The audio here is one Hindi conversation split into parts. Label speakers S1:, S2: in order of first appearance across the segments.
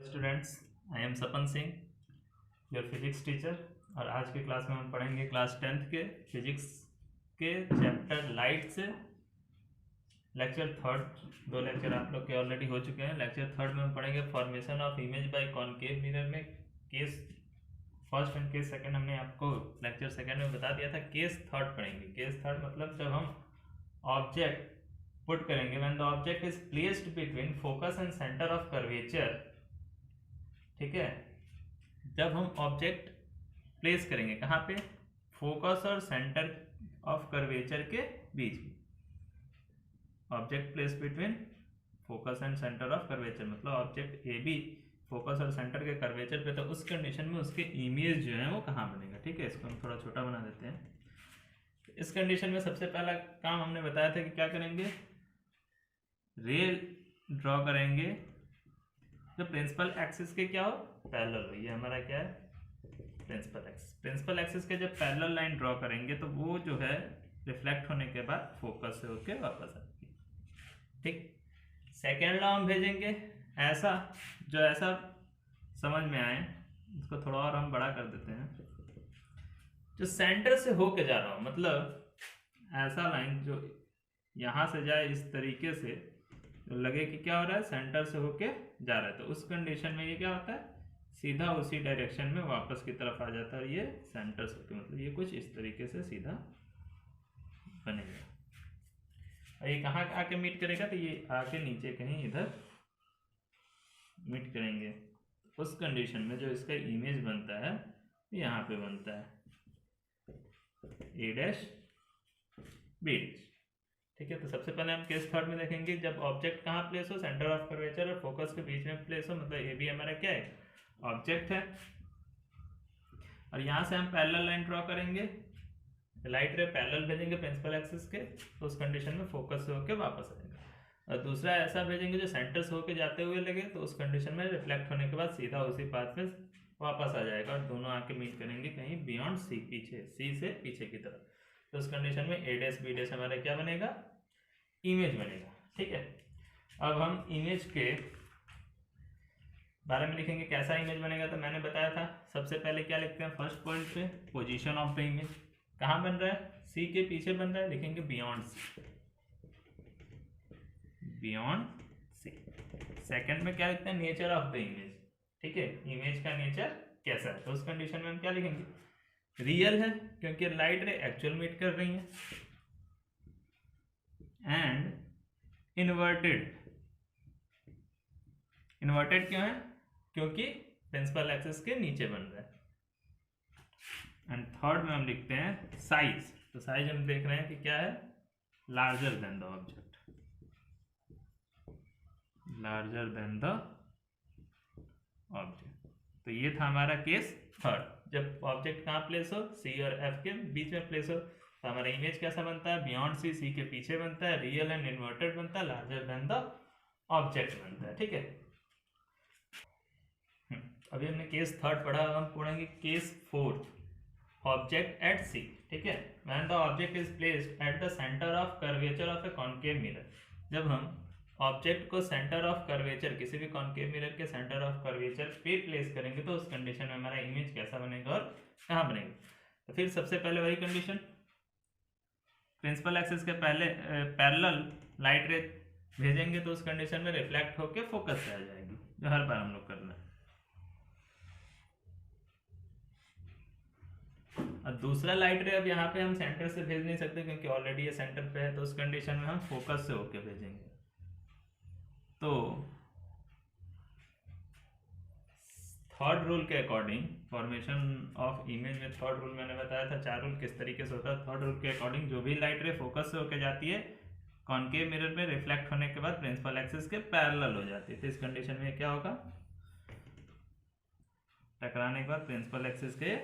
S1: Students, I am Sapan Singh, your physics teacher. और आज की क्लास में हम पढ़ेंगे क्लास 10th के फिजिक्स के चैप्टर लाइट से लेक्चर थर्ड। दो लेक्चर आप लोग के ऑलरेडी हो चुके हैं। लेक्चर थर्ड में हम पढ़ेंगे formation of image by concave mirror में case first and case second हमने आपको लेक्चर सेकंड में बता दिया था। केस थर्ड पढ़ेंगे। केस थर्ड मतलब जब हम ऑब्जेक्ट पुट करेंगे when the object is placed between focus and centre of curvature. ठीक है, जब हम ऑब्जेक्ट प्लेस करेंगे कहाँ पे, फोकस और सेंटर ऑफ कर्वेचर के बीच में। Object place between focus and centre of curvature मतलब ऑब्जेक्ट ए बी फोकस और सेंटर के कर्वेचर पे, तो उस कंडीशन में उसके इमेज जो है वो कहाँ बनेगा। ठीक है, इसको हम थोड़ा छोटा बना देते हैं। इस कंडीशन में सबसे पहला काम हमने बताया था कि क्या करेंगे, रे ड्रॉ करेंगे जो प्रिंसिपल एक्सिस के क्या हो, पैरेलल हो। ये हमारा क्या है, प्रिंसिपल एक्सिस। प्रिंसिपल एक्सिस के जब पैरेलल लाइन ड्रॉ करेंगे तो वो जो है रिफ्लेक्ट होने के बाद फोकस से होके वापस आएगी। ठीक, सेकेंड लॉ हम भेजेंगे ऐसा जो ऐसा समझ में आए। इसको थोड़ा और हम बड़ा कर देते हैं, जो सेंटर से होके जा रहा हो, मतलब ऐसा लाइन जो यहाँ से जाए इस तरीके से, तो लगे कि क्या हो रहा है, सेंटर से होके जा रहा है। तो उस कंडीशन में ये क्या होता है, सीधा उसी डायरेक्शन में वापस की तरफ आ जाता है। और ये सेंटर से होके मतलब ये कुछ इस तरीके से सीधा बनेगा। और ये कहाँ आके मीट करेगा, तो ये आके नीचे कहीं इधर मीट करेंगे। उस कंडीशन में जो इसका इमेज बनता है यहाँ पे बनता है ए डैश बी डैश। ठीक है, तो सबसे पहले हम केस थर्ड में देखेंगे जब ऑब्जेक्ट कहाँ प्लेस हो, सेंटर ऑफ कर्वेचर और फोकस के बीच में प्लेस हो, मतलब ये भी हमारा क्या है, ऑब्जेक्ट है। और यहाँ से हम पैरेलल लाइन ड्रॉ करेंगे, लाइट रे पैरेलल भेजेंगे प्रिंसिपल एक्सिस के, तो उस कंडीशन में फोकस से होके वापस आएगा। और दूसरा ऐसा भेजेंगे जो सेंटर से होके जाते हुए लगे, तो उस कंडीशन में रिफ्लेक्ट होने के बाद सीधा उसी पाथ में वापस आ जाएगा और दोनों आके मीट करेंगे कहीं बियॉन्ड सी, पीछे सी से पीछे की तरफ। तो उस कंडीशन में ए डैश बी डैश हमारा क्या बनेगा, इमेज बनेगा। ठीक है, अब हम इमेज के बारे में लिखेंगे कैसा इमेज बनेगा। तो मैंने बताया था सबसे पहले क्या लिखते हैं, फर्स्ट पॉइंट पे पोजीशन ऑफ द इमेज कहाँ बन रहा है, सी के पीछे बन रहा है, लिखेंगे beyond C, beyond C. Second में क्या लिखते हैं, नेचर ऑफ द इमेज। ठीक है, इमेज का नेचर कैसा है, तो उस कंडीशन में हम क्या लिखेंगे, रियल है क्योंकि लाइट रे एक्चुअल मीट कर रही है, एंड इन्वर्टेड। इन्वर्टेड क्यों है, क्योंकि प्रिंसिपल एक्सिस के नीचे बन रहा है। एंड थर्ड में हम लिखते हैं साइज। तो साइज हम देख रहे हैं कि क्या है, larger than the object, larger than the object. तो ये था हमारा केस थर्ड। जब ऑब्जेक्ट कहाँ प्लेस हो, सी और एफ के बीच में प्लेस हो, तो हमारा इमेज कैसा बनता है, बियॉन्ड सी, सी के पीछे बनता है, रियल एंड इन्वर्टेड बनता है, लार्जर देन द ऑब्जेक्ट बनता है। ठीक है, अभी हमने केस थर्ड पढ़ा, हम पढ़ेंगे केस फोर्थ, ऑब्जेक्ट एट सी। ठीक है, when the object is placed at the centre of curvature of A concave mirror. जब हम ऑब्जेक्ट को सेंटर ऑफ कर्वेचर, किसी भी कॉनकेव मिरर के सेंटर ऑफ कर्वेचर पे प्लेस करेंगे, तो उस कंडीशन में हमारा इमेज कैसा बनेगा और कहाँ बनेगा। तो फिर सबसे पहले वही कंडीशन, प्रिंसिपल एक्सिस के पहले पैरेलल लाइट रे भेजेंगे, तो उस कंडीशन में रिफ्लेक्ट होकर फोकस पे आ जाएगी, जो हर बार हम लोग करना है। और दूसरा लाइट रे अब यहाँ पे हम सेंटर से भेज नहीं सकते क्योंकि ऑलरेडी ये सेंटर पे है, तो उस कंडीशन में हम फोकस से होके भेजेंगे। तो थर्ड रूल के अकॉर्डिंग फॉर्मेशन ऑफ इमेज में थर्ड रूल मैंने बताया था, चार रूल किस तरीके से होता है। थर्ड रूल के अकॉर्डिंग जो भी लाइट रे फोकस से होके जाती है, कॉनकेव मिरर में रिफ्लेक्ट होने के बाद प्रिंसिपल एक्सिस के पैरेलल हो जाती है। तो इस कंडीशन में क्या होगा, टकराने के बाद प्रिंसिपल एक्सिस के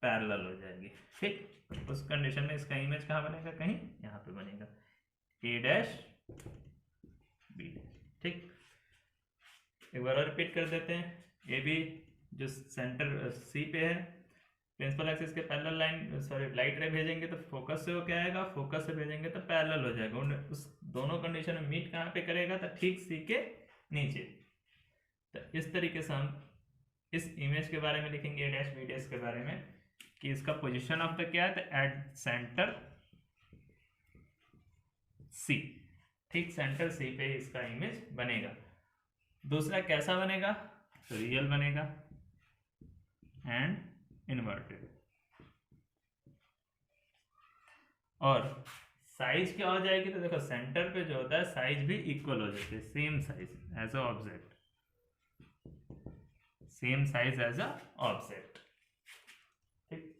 S1: पैरेलल हो जाएगी। ठीक, उस कंडीशन में इसका इमेज कहाँ बनेगा, कहीं यहाँ पे बनेगा, ए डैश बी डैश। ठीक, एक बार और रिपीट कर देते हैं, ए बी जो सेंटर सी पे है, प्रिंसिपल एक्सिस के पैरेलल लाइन सॉरी लाइट रे भेजेंगे तो फोकस से होके आएगा, फोकस से भेजेंगे तो पैरेलल हो जाएगा। उस दोनों कंडीशन में मीट कहाँ पे करेगा, तो ठीक सी के नीचे। तो इस तरीके से हम इस इमेज के बारे में लिखेंगे ए डैश बी डैश के बारे में कि इसका पोजीशन ऑफ द क्या है, तो एट सेंटर सी, ठीक सेंटर सी पे इसका इमेज बनेगा। दूसरा कैसा बनेगा, तो रियल बनेगा एंड इन्वर्टेड। और साइज क्या हो जाएगी, तो देखो सेंटर पे जो होता है साइज भी इक्वल हो जाती है, same size as a object, same size as a object, ठीक।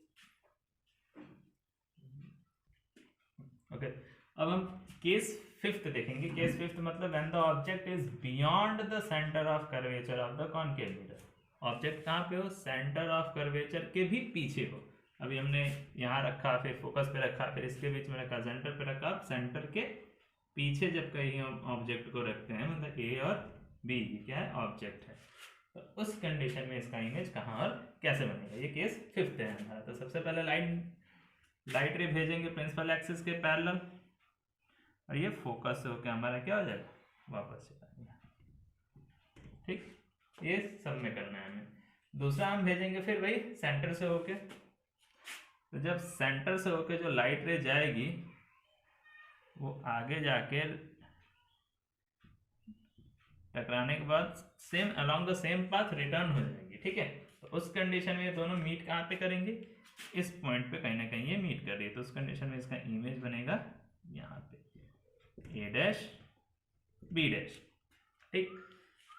S1: ओके, अब हम केस फिफ्थ देखेंगे। केस फिफ्थ मतलब when the object is beyond the centre of curvature of the concave mirror. Object कहाँ पे हो, सेंटर ऑफ कर्वेचर के भी पीछे हो। अभी हमने यहाँ रखा, फिर फोकस पे रखा, फिर इसके बीच में रखा, सेंटर पे रखा। सेंटर के पीछे जब कहीं हम ऑब्जेक्ट को रखते हैं, मतलब ए और बी क्या है, ऑब्जेक्ट है, तो उस कंडीशन में इसका इमेज कहाँ और कैसे बनेगा, ये केस फिफ्थ है हमारा। तो सबसे पहले लाइट रे भेजेंगे प्रिंसिपल एक्सिस के पैरेलल, और ये फोकस से होकर हमारा क्या हो जाएगा, वापस चला जाएगा, ठीक। ये सब में करना है हमें। दूसरा हम भेजेंगे फिर वही सेंटर से होके, तो जब सेंटर से होके जो लाइट रे जाएगी वो आगे जाके टकराने के बाद same along the same path return हो जाएगी, ठीक है। तो उस कंडीशन में ये दोनों मीट कहाँ पे करेंगे, इस पॉइंट पे कहीं ना कहीं ये मीट कर रही है, तो उस कंडीशन में इसका इमेज बनेगा यहाँ पे ए डैश बी डैश, ठीक।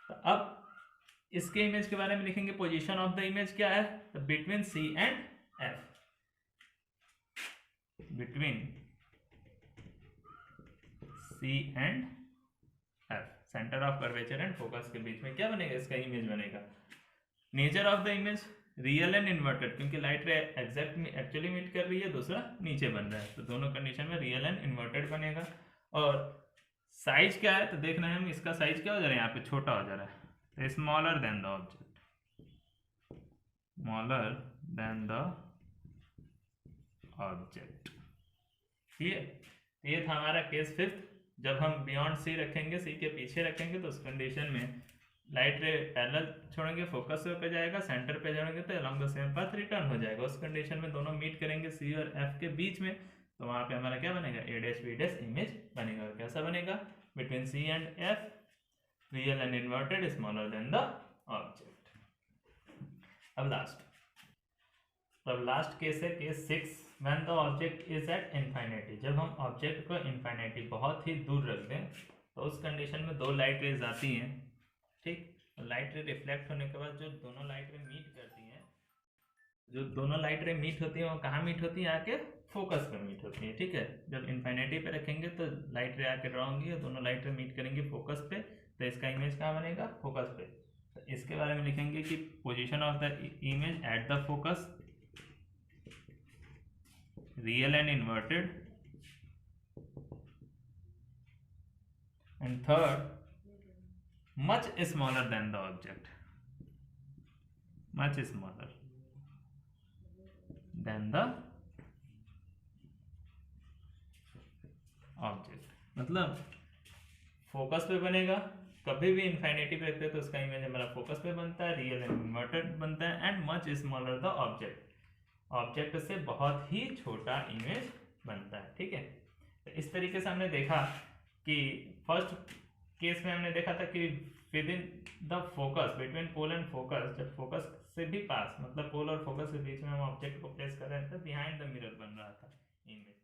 S1: तो अब इसके इमेज के बारे में लिखेंगे। पोजीशन ऑफ द इमेज क्या है, तो between C and F, between C and F, centre of curvature and focus के बीच में क्या बनेगा, इसका इमेज बनेगा। Nature of the image real and inverted, क्योंकि लाइट रे एग्जैक्ट में एक्चुअली मीट कर रही है, दूसरा नीचे बन रहा है, तो दोनों कंडीशन में रियल एंड इन्वर्टेड बनेगा। और साइज क्या है, तो देखना है हम, इसका साइज क्या हो जा रहा है, यहाँ पे छोटा हो जा रहा है, तो smaller than the object, smaller than the object, ठीक है। ये था हमारा केस फिफ्थ। जब हम बियॉन्ड सी रखेंगे, सी के पीछे रखेंगे, तो उस कंडीशन में लाइट रे पैरेलल छोड़ेंगे, फोकस से होकर जाएगा, सेंटर पे जोड़ेंगे तो along the same path return हो जाएगा। उस कंडीशन में दोनों मीट करेंगे सी और एफ के बीच में, तो वहां पे हमारा क्या बनेगा, A dash B dash image बनेगा। और कैसा बनेगा, between C and F, real and inverted, smaller than the object. अब लास्ट केस है case 6, when the object is at infinity. जब हम ऑब्जेक्ट को इनफाइनिटी बहुत ही दूर रख दें, तो उस कंडीशन में दो लाइट रेज आती हैं, ठीक। लाइट रे रिफ्लेक्ट होने के बाद जो दोनों लाइट रे मीट करती हैं, जो दोनों लाइट रे मीट होती हैं वो कहाँ मीट होती हैं, आके फोकस पे मीट होती है, ठीक है। जब इनफाइनिटी पे रखेंगे तो लाइट रे आके ड्रॉ होंगी और दोनों लाइट रे मीट करेंगी फोकस पे, तो इसका इमेज कहाँ बनेगा, फोकस पे। तो इसके बारे में लिखेंगे कि position of the image at the focus, real and inverted, and third much smaller than the object, much smaller than the object। मतलब फोकस पे बनेगा, कभी भी इनफाइनिटी पे रखते हैं तो उसका इमेज हमारा फोकस पे बनता है, रियल एंड इन्वर्टेड बनता है, and much smaller the object, object से बहुत ही छोटा इमेज बनता है, ठीक है। तो इस तरीके से हमने देखा कि फर्स्ट केस में हमने देखा था कि within the focus, between pole and focus, जब फोकस से भी पास, मतलब पोल और फोकस के बीच में हम ऑब्जेक्ट को प्लेस कर रहे थे, बिहाइंड द मिरर बन रहा था इमेज।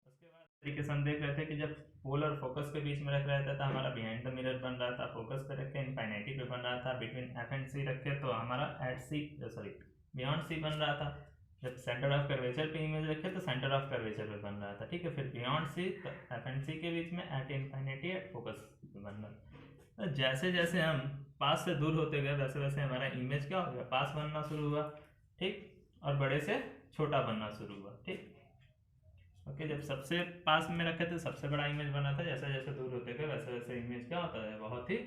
S1: उसके बाद तरीके से हम देख रहे थे कि जब पोल और फोकस के बीच में रख रहा था तो हमारा बिहाइंड द मिरर बन रहा था, फोकस पे रखे इनफाइनिटी पे बन रहा था, बिटवीन एफ एंड सी रखे तो हमारा एट सी, सॉरी बियॉन्ड सी बन रहा था। जब सेंटर ऑफ कर्वेचर पे इमेज रखे तो सेंटर ऑफ कर्वेचर पे बन रहा था, ठीक है। फिर बियॉन्ड सी, तो एफ एंड सी के बीच में एट इनफाइनिटी एट फोकस पे बन रहा। तो जैसे जैसे हम पास से दूर होते गए वैसे वैसे हमारा इमेज क्या हो गया, पास बनना शुरू हुआ, ठीक, और बड़े से छोटा बनना शुरू हुआ, ठीक। ओके, जब सबसे पास में रखे थे सबसे बड़ा इमेज बना था, जैसे जैसे दूर होते गए वैसे वैसे इमेज क्या होता है, बहुत ही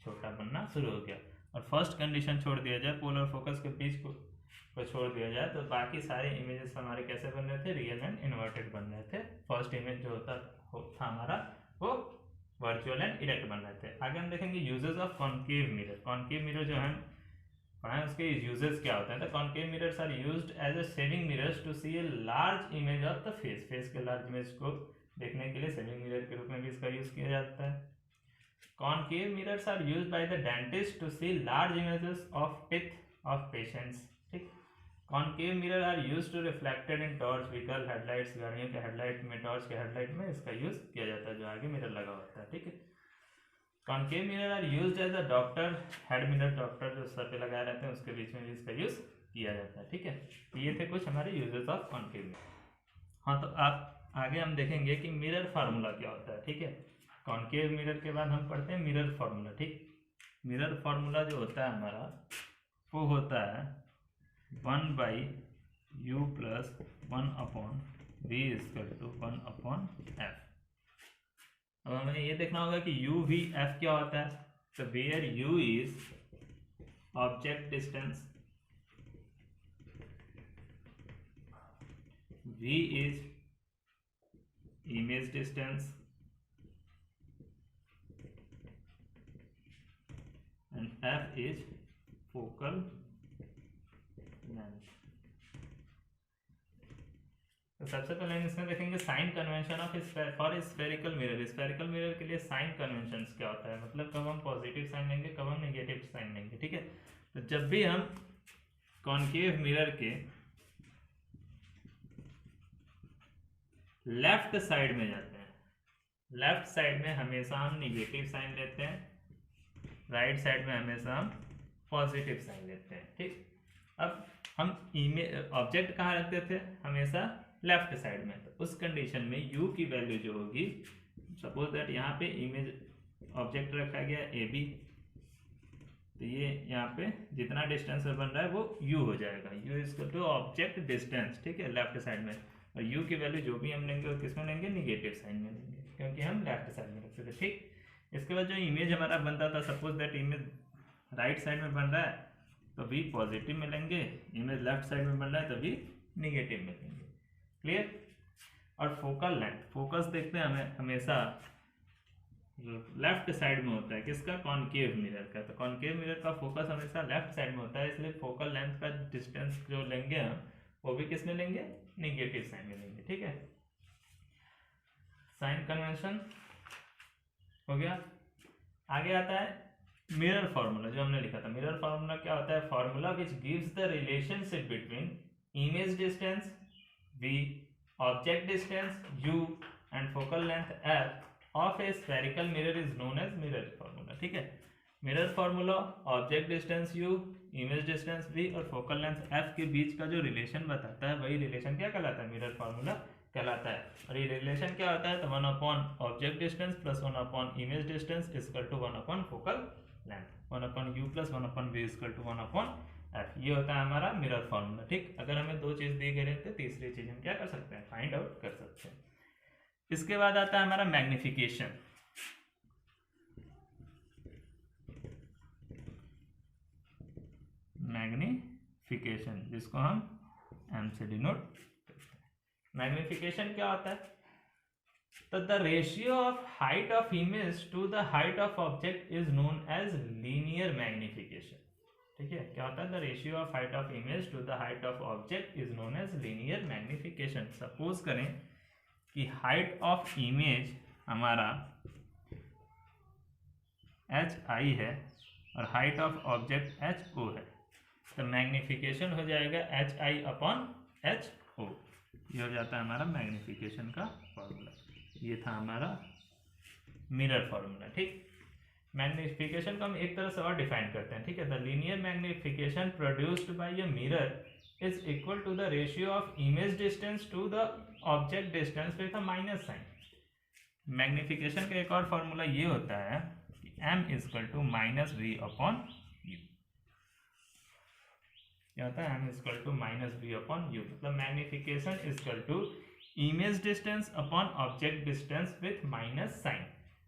S1: छोटा बनना शुरू हो गया। और फर्स्ट कंडीशन छोड़ दिया जाए, पोल और फोकस के बीच को छोड़ दिया जाए, तो बाकी सारे इमेजेस हमारे कैसे बन रहे थे, रियल एंड इन्वर्टेड बन रहे थे। फर्स्ट इमेज जो होता था हमारा वो वर्चुअल एंड इरेक्ट बन रहे थे। आगे हम देखेंगे uses of concave mirror. Concave mirror जो हम पढ़ाएं उसके यूजेस क्या होते हैं। तो concave mirrors are used as a shaving mirrors to see a large image of the face. Face के लार्ज इमेज को देखने के लिए सेविंग मिरर के रूप में भी इसका यूज किया जाता है। Concave mirrors are used by the dentist to see large images of teeth of patients. ठीक, concave mirror are used to reflected in torch vehicle headlights. गाड़ियों के हेडलाइट में, टॉर्च के हेडलाइट में इसका यूज किया जाता है, जो आगे मिरर लगा होता है। ठीक है, concave mirror are used as a doctor head mirror, doctor जो सर पे लगाए रहते हैं उसके बीच में भी इसका यूज किया जाता है। ठीक है, ये थे कुछ हमारे यूजेस ऑफ कॉन्केव मिरर। हाँ, तो आप आगे हम देखेंगे कि मिरर फार्मूला क्या होता है। ठीक है, कॉन्केव मिरर के बाद हम पढ़ते हैं मिरर फार्मूला। ठीक, मिरर फार्मूला जो होता है हमारा वो होता है 1/u + 1/v = 1/f। अब हमें ये देखना होगा कि u v f क्या होता है। तो where u is object distance, v is image distance and f is focal length. तो सबसे पहले हम इसमें देखेंगे sign convention of for spherical mirror. Spherical mirror के लिए साइन कन्वेंशन क्या होता है, मतलब कब हम पॉजिटिव साइन लेंगे, कब हम नेगेटिव साइन लेंगे। ठीक है, तो जब भी हम कॉन्केव मिरर के लेफ्ट साइड में जाते हैं, लेफ्ट साइड में हमेशा हम नेगेटिव साइन लेते हैं, राइट साइड में हमेशा हम पॉजिटिव साइन लेते हैं। ठीक, अब हम ऑब्जेक्ट कहाँ रखते थे, हमेशा लेफ्ट साइड में। तो उस कंडीशन में u की वैल्यू जो होगी, सपोज दैट यहाँ पे इमेज ऑब्जेक्ट रखा गया ए बी, तो ये यहाँ पे जितना डिस्टेंस बन रहा है वो u हो जाएगा। u is to object distance. ठीक है, लेफ्ट साइड में। और u की वैल्यू जो भी हम लेंगे वो किस में लेंगे, निगेटिव साइन में लेंगे, क्योंकि हम लेफ्ट साइड में रखते थे। ठीक, इसके बाद जो इमेज हमारा बनता था, suppose that image right side में बन रहा है तो v पॉजिटिव में लेंगे, इमेज लेफ्ट साइड में बन रहा है तो v निगेटिव में लेंगे। क्लियर। और फोकल लेंथ, फोकस देखते हैं हमें हमेशा लेफ्ट साइड में होता है, किसका, कॉन्केव मिरर का। तो कॉन्केव मिरर का फोकस हमेशा लेफ्ट साइड में होता है, इसलिए फोकल लेंथ का डिस्टेंस जो लेंगे हम वो भी किस में लेंगे, निगेटिव साइन में लेंगे। ठीक है, साइन कन्वेंशन हो गया। आगे आता है मिरर फार्मूला, जो हमने लिखा था। मिरर फार्मूला क्या होता है, formula which gives the relationship between image distance v, object distance u and focal length f of a spherical mirror is known as mirror formula। ठीक है, mirror formula object distance u, image distance v और फोकल लेंथ f के बीच का जो रिलेशन बताता है वही रिलेशन क्या कहलाता है, मिरर फार्मूला कहलाता है। और ये रिलेशन क्या होता है, तो object distance + image distance = focal length, 1/u + 1/v = 1/f। ये होता है हमारा मिरर फार्मूला। ठीक, अगर हमें दो चीज दी गई तो तीसरी चीज हम क्या कर सकते हैं, फाइंड आउट कर सकते हैं। इसके बाद आता है हमारा मैग्निफिकेशन। मैग्निफिकेशन जिसको हम m से डिनोट करते हैं। मैग्निफिकेशन क्या होता है, तो the ratio of height of image to the height of object is known as linear magnification. ठीक है, क्या होता है, the ratio of height of image to the height of object is known as linear magnification. Suppose करें कि हाइट ऑफ इमेज हमारा hi है और हाइट ऑफ ऑब्जेक्ट ho है, तो मैग्निफिकेशन हो जाएगा hi/ho। ये हो जाता है हमारा मैग्निफिकेशन का फॉर्मूला। ये था हमारा मिरर फॉर्मूला। ठीक, मैग्निफिकेशन को हम एक तरह से और डिफाइन करते हैं। ठीक है, the linear magnification produced by a mirror is equal to the ratio of image distance to the object distance with a minus sign. Magnification का एक और फॉर्मूला ये होता है कि m = -v/u। क्या होता है, m = -v/u, मतलब magnification = image distance upon object distance with minus sign.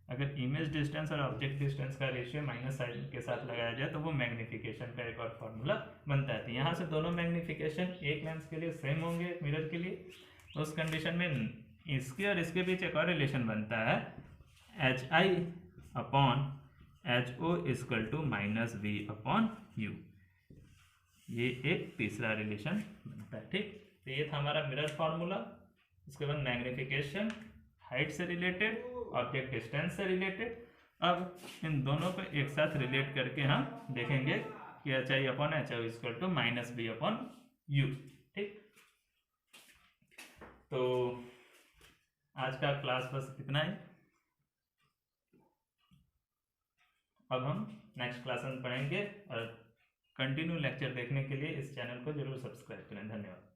S1: अगर इमेज डिस्टेंस और ऑब्जेक्ट डिस्टेंस का रेशियो माइनस साइन के साथ लगाया जाए तो वो मैग्निफिकेशन का एक और फॉर्मूला बनता है। यहाँ से दोनों मैग्निफिकेशन एक लेंस के लिए सेम होंगे मिरर के लिए, तो उस कंडीशन में इसके और इसके बीच एक और रिलेशन बनता है H I upon H O equal to minus V upon U. ये एक तीसरा रिलेशन बनता है। ठीक, तो ये था हमारा मिरर फॉर्मूला। उसके बाद मैग्निफिकेशन हाइट से रिलेटेड, ऑब्जेक्ट डिस्टेंस से रिलेटेड। अब इन दोनों को एक साथ रिलेट करके हम देखेंगे कि H I upon H O equal to minus B upon U. ठीक, तो आज का क्लास बस इतना ही। अब हम नेक्स्ट क्लास में पढ़ेंगे, और कंटिन्यू लेक्चर देखने के लिए इस चैनल को जरूर सब्सक्राइब करें। धन्यवाद।